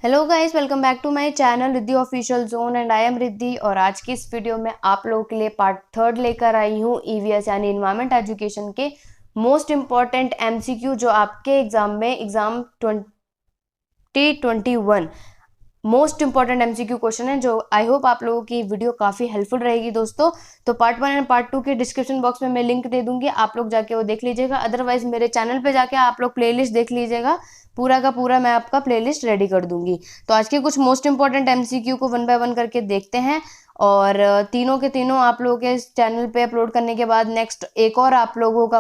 Hello guys, welcome back to my channel Riddhi official zone and I am Riddhi. और आज की इस वीडियो में आप लोगों के लिए पार्ट थर्ड लेकर आई हूँ ईवीएस यानी इन्वायरमेंट एजुकेशन के मोस्ट इम्पॉर्टेंट एमसीक्यू जो आपके exam 2021 most important MCQ question है, जो आई होप आप लोगों की वीडियो काफी हेल्पफुल रहेगी दोस्तों। तो पार्ट 1 एंड पार्ट 2 के डिस्क्रिप्शन बॉक्स में मैं लिंक दे दूंगी, आप लोग जाके वो देख लीजिएगा। अदरवाइज मेरे चैनल पे जाके आप लोग प्लेलिस्ट देख लीजिएगा, पूरा का पूरा मैं आपका प्लेलिस्ट रेडी कर दूंगी। तो आज के कुछ मोस्ट इंपॉर्टेंट एमसीक्यू को वन बाय वन करके देखते हैं। और तीनों के तीनों आप लोगों के चैनल पे अपलोड करने के बाद नेक्स्ट एक और आप लोगों का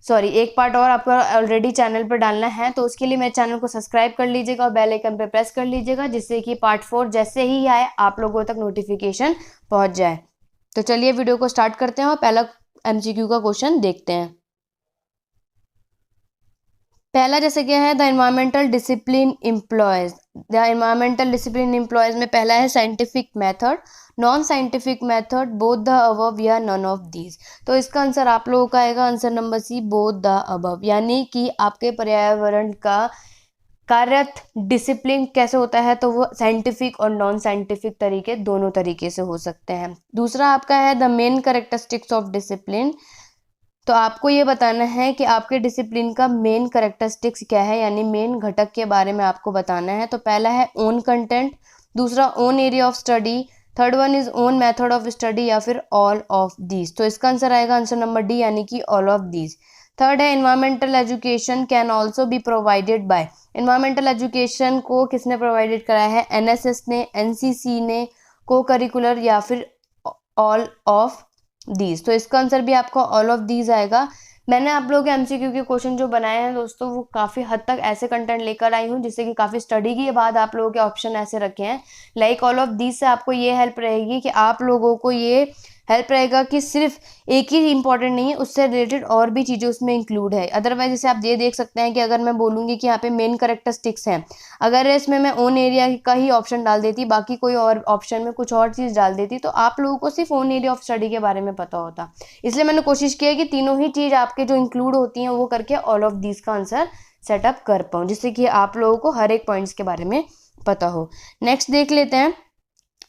एक पार्ट और आपको ऑलरेडी चैनल पर डालना है। तो उसके लिए मेरे चैनल को सब्सक्राइब कर लीजिएगा और बेल आइकन पे प्रेस कर लीजिएगा, जिससे कि पार्ट 4 जैसे ही आए आप लोगों तक नोटिफिकेशन पहुंच जाए। तो चलिए वीडियो को स्टार्ट करते हैं और पहला एमसीक्यू का क्वेश्चन देखते हैं। पहला जैसे क्या है, the environmental discipline employs. The environmental discipline employs में पहला है scientific method, non scientific method, both the above या नन ऑफ दीज। तो इसका आंसर आप लोगों का आएगा answer number C, both the above. यानी कि आपके पर्यावरण का कार्यरत डिसिप्लिन कैसे होता है, तो वो साइंटिफिक और नॉन साइंटिफिक तरीके दोनों तरीके से हो सकते हैं। दूसरा आपका है the main characteristics of discipline. तो आपको ये बताना है कि आपके डिसिप्लिन का मेन कैरेक्टरिस्टिक्स क्या है, यानी मेन घटक के बारे में आपको बताना है। तो पहला है ओन कंटेंट, दूसरा own area of study, third one is own method of study, या फिर ऑल ऑफ दीज। तो इसका आंसर आएगा आंसर नंबर डी, यानी कि ऑल ऑफ दीज। थर्ड है environmental education can also be provided by. Environmental education को किसने प्रोवाइडेड कराया है? एनएसएस ने, एनसीसी ने, को करिकुलर, या फिर ऑल ऑफ दीज। तो इसका आंसर भी आपका ऑल ऑफ दीज आएगा। मैंने आप लोगों के एमसीक्यू के क्वेश्चन जो बनाए हैं दोस्तों, वो काफ़ी हद तक ऐसे कंटेंट लेकर आई हूँ जिससे कि काफ़ी स्टडी के बाद आप लोगों के ऑप्शन ऐसे रखे हैं। लाइक ऑल ऑफ दीज से आपको ये हेल्प रहेगी कि आप लोगों को ये हेल्प रहेगा कि सिर्फ एक ही इंपॉर्टेंट नहीं है, उससे रिलेटेड और भी चीज़ें उसमें इंक्लूड है। अदरवाइज जैसे आप ये देख सकते हैं कि अगर मैं बोलूँगी कि यहाँ पे मेन कैरेक्टरिस्टिक्स हैं, अगर इसमें मैं ओन एरिया का ही ऑप्शन डाल देती, बाकी कोई और ऑप्शन में कुछ और चीज़ डाल देती, तो आप लोगों को सिर्फ ओन एरिया ऑफ स्टडी के बारे में पता होता। इसलिए मैंने कोशिश की है कि तीनों ही चीज़ आपके जो इंक्लूड होती हैं वो करके ऑल ऑफ दीज का आंसर सेटअप कर पाऊँ, जिससे कि आप लोगों को हर एक पॉइंट्स के बारे में पता हो। नेक्स्ट देख लेते हैं,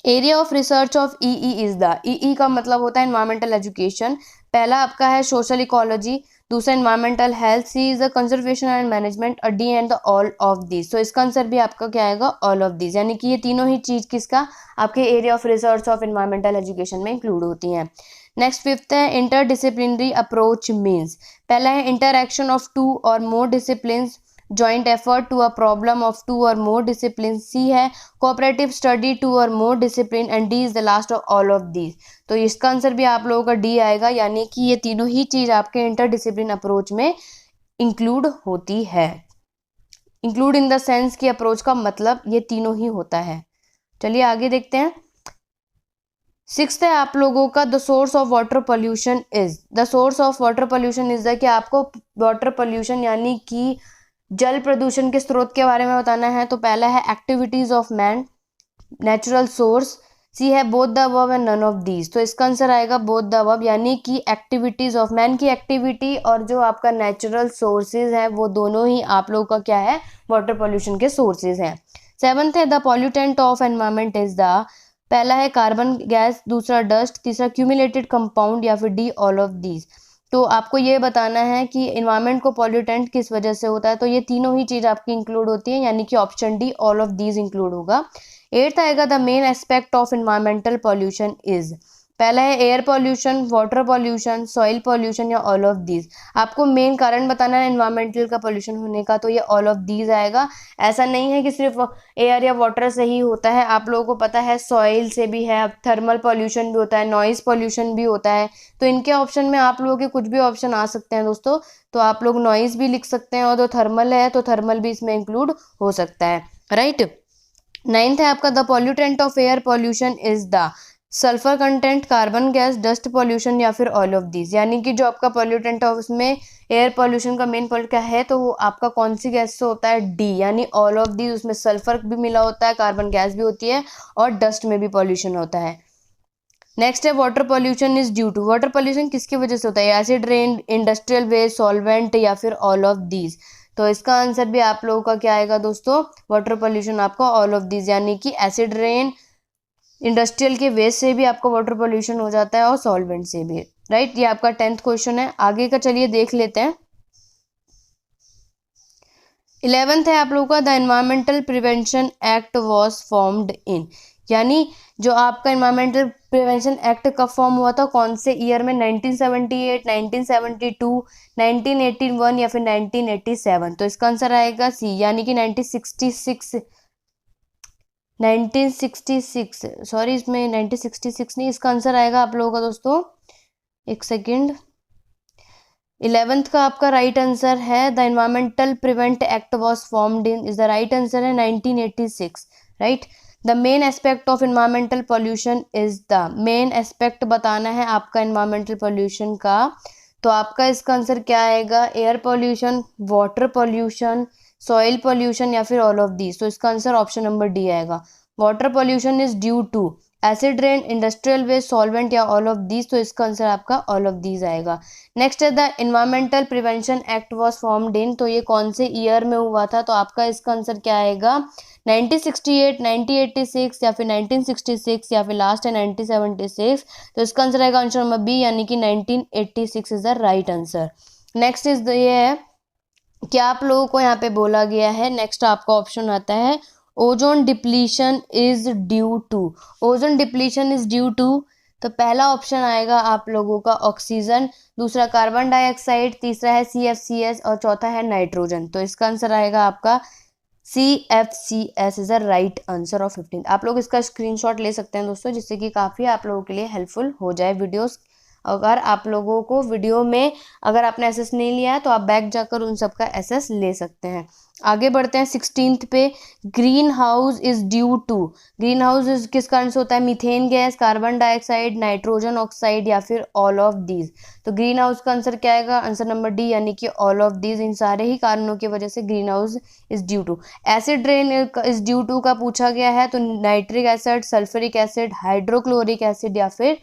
area of research of EE is the. EE का मतलब होता है एनवायरमेंटल एजुकेशन। पहला आपका है सोशल इकोलॉजी, दूसरा environmental health, C is the conservation and management, और D and the all of this. तो इसका आंसर भी आपका क्या आएगा? All of this. यानी कि ये तीनों ही चीज किसका? आपके area of research of environmental education में इंक्लूड होती हैं। नेक्स्ट फिफ्थ है इंटरडिसिप्लिनरी अप्रोच मीन्स। पहला है इंटरएक्शन ऑफ टू और more discipline, joint effort to a problem of two और मोर डिसिप्लिन, सी है कोऑपरेटिव स्टडी टू और more discipline, and D is the last of all of these. तो इसका answer भी आप लोगों का डी आएगा, यानी कि ये तीनों ही चीज आपके इंटरडिसिप्लिन अप्रोच में इंक्लूड होती है। इंक्लूड इन द सेंस की अप्रोच का मतलब ये तीनों ही होता है। चलिए आगे देखते हैं। सिक्स्थ है आप लोगों का the source of water pollution is. The source of water pollution is the, कि आपको वाटर पोल्यूशन यानी कि जल प्रदूषण के स्रोत के बारे में बताना है। तो पहला है activities of man, natural source, C है both the above and none of these. तो इसका आंसर आएगा बोथ द अबव, यानी कि एक्टिविटीज ऑफ मैन की एक्टिविटी और जो आपका नेचुरल सोर्सेज है वो दोनों ही आप लोगों का क्या है? वाटर पोल्यूशन के सोर्सेज हैं। सेवंथ है the pollutant of environment is the. पहला है कार्बन गैस, दूसरा डस्ट, तीसरा क्यूमुलेटेड कंपाउंड, या फिर डी ऑल ऑफ दीज। तो आपको ये बताना है कि इन्वायरमेंट को पॉल्यूटेंट किस वजह से होता है। तो ये तीनों ही चीज आपकी इंक्लूड होती है, यानी कि option D all of these include होगा। एट्थ आएगा the main aspect of environmental pollution is. पहला है air pollution, water pollution, soil pollution, या ऑल ऑफ दीज। आपको मेन कारण बताना है इन्वायरमेंटल का पॉल्यूशन होने का, तो ये ऑल ऑफ दीज आएगा। ऐसा नहीं है कि सिर्फ एयर या वाटर से ही होता है, आप लोगों को पता है सॉइल से भी है, थर्मल पॉल्यूशन भी होता है, नॉइज पॉल्यूशन भी होता है। तो इनके ऑप्शन में आप लोगों के कुछ भी ऑप्शन आ सकते हैं दोस्तों। तो आप लोग नॉइज भी लिख सकते हैं, और जो थर्मल है तो थर्मल भी इसमें इंक्लूड हो सकता है, राइट। नाइन्थ है आपका the pollutant of air pollution is the sulphur content, carbon gas, dust pollution, या फिर ऑल ऑफ दीज। यानी कि जो आपका पॉल्यूटेंट है उसमें एयर पॉल्यूशन का मेन पॉल्यूट क्या है, तो वो आपका कौन सी गैस से होता है? डी, यानी ऑल ऑफ दीज। उसमें सल्फर भी मिला होता है, कार्बन गैस भी होती है, और डस्ट में भी पॉल्यूशन होता है। नेक्स्ट है water pollution is due to. Water pollution किसकी वजह से होता है? Acid rain, industrial waste, solvent, या फिर ऑल ऑफ दीज। तो इसका आंसर भी आप लोगों का क्या आएगा दोस्तों, वाटर पोल्यूशन आपका ऑल ऑफ दीज, यानी कि एसिड रेन, इंडस्ट्रियल के वेस्ट से भी आपका वाटर पोल्यूशन हो जाता है और सॉल्वेंट से भी, राइट। ये आपका 10th क्वेश्चन है। आगे का चलिए देख लेते हैं। 11th है आप लोगों का, the environmental prevention act was formed इन, यानी जो आपका एनवायरमेंटल प्रिवेंशन एक्ट कब फॉर्म हुआ था, कौन से ईयर में, 1978, 1972, 1981 या फिर 1987। तो इसका आंसर आएगा सी, यानी कि 1966, सॉरी इसमें 1966 नहीं, इसका आंसर आएगा आप लोगों का दोस्तों, एक सेकेंड, 11th का आपका राइट आंसर है the environmental prevent act was formed in, is the right answer है 1986, right. The main aspect of environmental pollution is the, main aspect बताना है आपका एनवायरमेंटल पोल्यूशन का, तो आपका इसका आंसर क्या आएगा, air pollution, water pollution, soil pollution या फिर ऑल ऑफ दीज। तो इसका आंसर ऑप्शन नंबर डी आएगा। Water pollution is due to acid rain, industrial waste, solvent या ऑल ऑफ दीज। तो इसका आंसर आपका ऑल ऑफ दीज आएगा। नेक्स्ट है the environmental prevention act was formed in, तो ये कौन से ईयर में हुआ था, तो आपका इसका आंसर क्या आएगा, 1968, 1986 या फिर 1966 या फिर लास्ट है 1976। तो इसका आंसर आएगा आंसर नंबर बी, यानी कि 1986 is the right answer. Next is ये है, क्या आप लोगों को यहाँ पे बोला गया है, नेक्स्ट आपका ऑप्शन आता है ozone depletion is due to, ozone depletion is due to, तो पहला ऑप्शन आएगा आप लोगों का ऑक्सीजन, दूसरा कार्बन डाइऑक्साइड, तीसरा है CFCS और चौथा है नाइट्रोजन। तो इसका आंसर आएगा आपका CFCS is the right answer of 15। आप लोग इसका स्क्रीनशॉट ले सकते हैं दोस्तों, जिससे कि काफ़ी आप लोगों के लिए हेल्पफुल हो जाए वीडियोस। अगर आप लोगों को वीडियो में अगर आपने एसएस नहीं लिया है तो आप बैक जाकर उन सब का एसएस ले सकते हैं। आगे बढ़ते हैं 16th पे, green house is due to, green house is किस कारण से होता है, methane gas, carbon dioxide, nitrogen oxide या फिर ऑल ऑफ दीज। तो ग्रीन हाउस का आंसर क्या आएगा, आंसर नंबर डी, यानी कि ऑल ऑफ दीज। इन सारे ही कारणों की वजह से green house is due to. Acid rain is due to का पूछा गया है, तो nitric acid, sulphuric acid, hydrochloric acid या फिर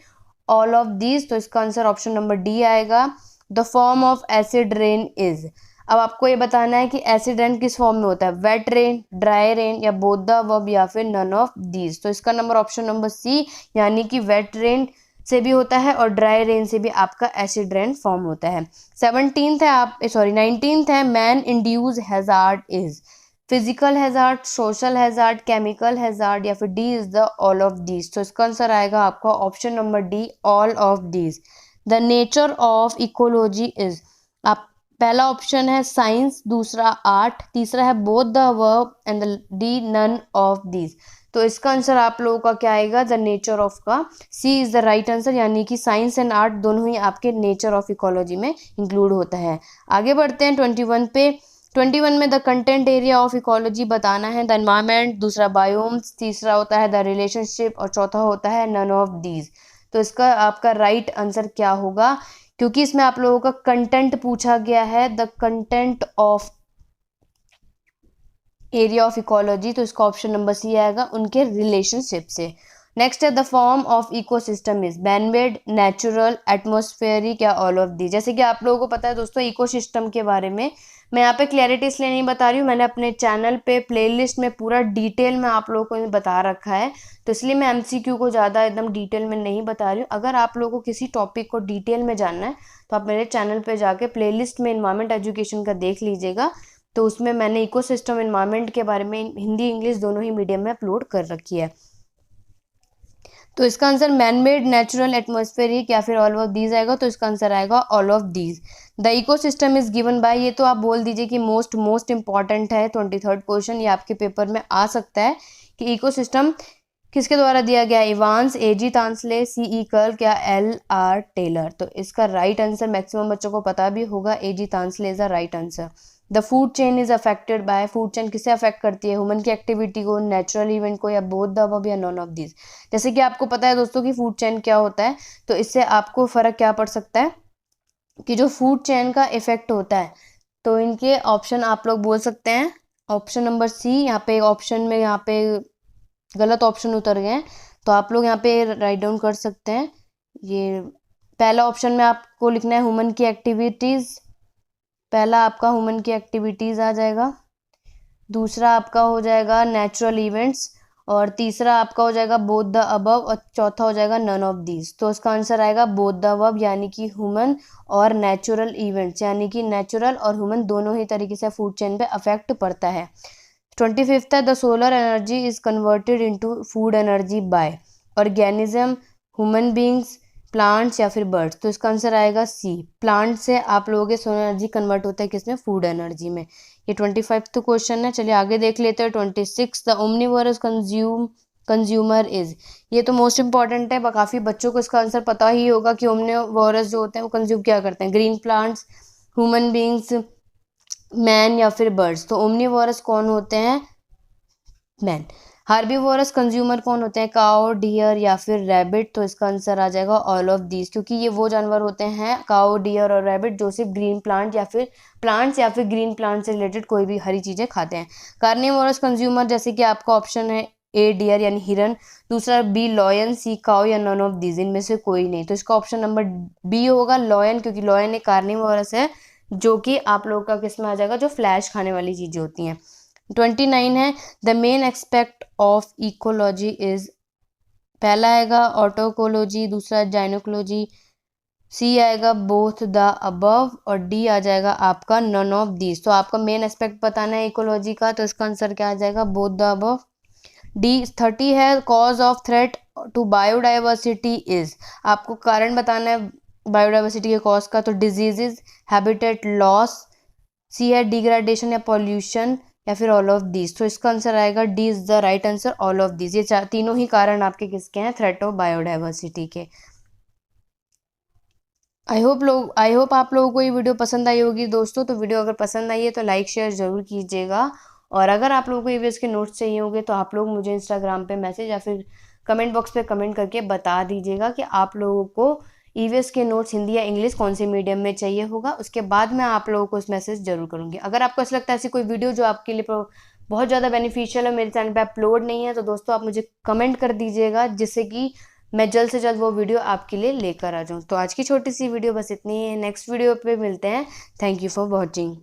ऑल ऑफ दीज। तो इसका आंसर ऑप्शन नंबर डी आएगा। The form of acid rain is, अब आपको ये बताना है कि एसिड रेन किस फॉर्म में होता है, वेट रेन, ड्राई रेन या बोथ द अबव या फिर नन ऑफ दीज। तो इसका नंबर ऑप्शन नंबर सी, यानी कि वेट रेन से भी होता है और ड्राई रेन से भी आपका एसिड रेन फॉर्म होता है। 19th है man induce hazard is, physical hazard, social hazard, chemical hazard या फिर D is the all of these. तो इसका आंसर आएगा आपका option number D, all of these. The nature of ecology is, आप पहला ऑप्शन है साइंस, दूसरा आर्ट, तीसरा है both the above and D none of these. तो इसका आंसर आप लोगों का क्या आएगा, द नेचर ऑफ का सी इज द राइट आंसर, यानी कि साइंस एंड आर्ट दोनों ही आपके नेचर ऑफ इकोलॉजी में इंक्लूड होता है। आगे बढ़ते हैं 21 पे। 21 में the content area of ecology बताना है, द एनवायरमेंट, दूसरा बायोम्स, तीसरा होता है द रिलेशनशिप और चौथा होता है नन ऑफ दीज। तो इसका आपका राइट आंसर क्या होगा, क्योंकि इसमें आप लोगों का कंटेंट पूछा गया है, the content of area of ecology, तो इसका ऑप्शन नंबर सी आएगा, उनके रिलेशनशिप से। नेक्स्ट है the form of ecosystem is manmade, natural, atmospheric या ऑल ऑफ दी। जैसे कि आप लोगों को पता है दोस्तों इकोसिस्टम के बारे में, मैं यहाँ पे क्लैरिटी इसलिए नहीं बता रही हूँ, मैंने अपने चैनल पे प्लेलिस्ट में पूरा डिटेल में आप लोगों को बता रखा है, तो इसलिए मैं एमसीक्यू को ज़्यादा एकदम डिटेल में नहीं बता रही हूँ। अगर आप लोगों को किसी टॉपिक को डिटेल में जानना है तो आप मेरे चैनल पे जाके प्लेलिस्ट में एनवायरमेंट एजुकेशन का देख लीजिएगा, तो उसमें मैंने इकोसिस्टम एनवायरमेंट के बारे में हिंदी इंग्लिश दोनों ही मीडियम में अपलोड कर रखी है। तो इसका आंसर मैनमेड, नेचुरल, एटमॉस्फेरिक या फिर ऑल ऑफ दीज आएगा। तो इसका आंसर आएगा all of these. The ecosystem is given by, ये तो आप बोल दीजिए कि मोस्ट इंपॉर्टेंट है, 23rd क्वेश्चन ये आपके पेपर में आ सकता है कि इकोसिस्टम किसके द्वारा दिया गया, इवांस, एजी तांसले, सीई कर्ल या LR टेलर। तो इसका राइट आंसर मैक्सिमम बच्चों को पता भी होगा, A G Tansley is the right answer. The food chain is affected by, food chain किसे अफेक्ट करती है, ह्यूमन की एक्टिविटी को, नेचुरल इवेंट को या बोथ द अबव या नॉन ऑफ दीज। जैसे कि आपको पता है दोस्तों कि फूड चेन क्या होता है, तो इससे आपको फर्क क्या पड़ सकता है कि जो फूड चेन का इफेक्ट होता है, तो इनके ऑप्शन आप लोग बोल सकते हैं ऑप्शन नंबर सी। यहाँ पे ऑप्शन में यहाँ पे गलत ऑप्शन उतर गए हैं, तो आप लोग यहाँ पे राइट डाउन कर सकते हैं। ये पहला ऑप्शन में आपको लिखना है ह्यूमन की एक्टिविटीज, पहला आपका ह्यूमन की एक्टिविटीज़ आ जाएगा, दूसरा आपका हो जाएगा नेचुरल इवेंट्स, और तीसरा आपका हो जाएगा बोथ द अबव, और चौथा हो जाएगा नन ऑफ दीज। तो इसका आंसर आएगा बोथ द अबव, यानी कि ह्यूमन और नेचुरल इवेंट्स, यानी कि नेचुरल और ह्यूमन दोनों ही तरीके से फूड चेन पे अफेक्ट पड़ता है। 25th है the solar energy is converted into food energy by organism, human beings, plants या फिर बर्ड्स। तो इसका आंसर आएगा सी, प्लांट से आप लोगों के सोलर एनर्जी कन्वर्ट होता है किसमें, फूड एनर्जी में। ये 25th क्वेश्चन है। चलिए आगे देख लेते हैं 26 द ओमनीवोरस कंज्यूमर इज। ये तो मोस्ट इंपॉर्टेंट है, काफ़ी बच्चों को इसका आंसर पता ही होगा कि ओमनीवोरस जो होते हैं वो कंज्यूम क्या करते हैं, green plants, human beings, man या फिर बर्ड्स। तो ओमनीवोरस कौन होते हैं, मैन। हार्बीवोरस कंज्यूमर कौन होते हैं, काओ, डियर या फिर रैबिट। तो इसका आंसर आ जाएगा ऑल ऑफ दीज, क्योंकि ये वो जानवर होते हैं काओ, डियर और रैबिट जो सिर्फ ग्रीन प्लांट या फिर प्लांट्स या फिर ग्रीन प्लांट से रिलेटेड कोई भी हरी चीज़ें खाते हैं। कार्निवोरस कंज्यूमर जैसे कि आपका ऑप्शन है ए डियर यानी हिरन, दूसरा बी लॉयन, सी काओ या नन ऑफ दीज, इनमें से कोई नहीं। तो इसका ऑप्शन नंबर बी होगा लॉयन, क्योंकि लॉयन एक कार्निवोरस है जो कि आप लोगों का किस में आ जाएगा, जो फ्लैश खाने वाली चीज़ें होती हैं। 29 है the main expect of ecology is, पहला आएगा ऑटोकोलॉजी, दूसरा जाइनोकोलॉजी, सी आएगा बोथ द अबव, और डी आ जाएगा आपका नन ऑफ दीज। तो आपका मेन एस्पेक्ट बताना है इकोलॉजी का, तो इसका आंसर क्या आ जाएगा, बोथ द अबव। डी 30 है cause of threat to biodiversity is, आपको कारण बताना है बायोडाइवर्सिटी के कॉज का, तो डिजीजेज, हैबिटेट लॉस, सी है डिग्रेडेशन या पॉल्यूशन, या फिर ऑल ऑफ दीज। तो इसका आंसर आएगा D is the right answer, all of these. ये तीनों ही कारण आपके किसके हैं, थ्रेट ऑफ बायोडाइवर्सिटी के। आई होप आप लोगों को ये वीडियो पसंद आई होगी दोस्तों। तो वीडियो अगर पसंद आई है तो लाइक शेयर जरूर कीजिएगा, और अगर आप लोगों को ईवीएस के नोट्स चाहिए होंगे तो आप लोग मुझे इंस्टाग्राम पे मैसेज या फिर कमेंट बॉक्स पे कमेंट करके बता दीजिएगा कि आप लोगों को ईवीएस के नोट्स हिंदी या इंग्लिश कौन से मीडियम में चाहिए होगा। उसके बाद मैं आप लोगों को इस मैसेज जरूर करूँगी। अगर आपको ऐसा लगता है ऐसी कोई वीडियो जो आपके लिए बहुत ज़्यादा बेनिफिशियल है, मेरे चैनल पर अपलोड नहीं है, तो दोस्तों आप मुझे कमेंट कर दीजिएगा, जिससे कि मैं जल्द से जल्द वो वीडियो आपके लिए लेकर आ जाऊँ। तो आज की छोटी सी वीडियो बस इतनी है, नेक्स्ट वीडियो पे मिलते हैं। Thank you for watching.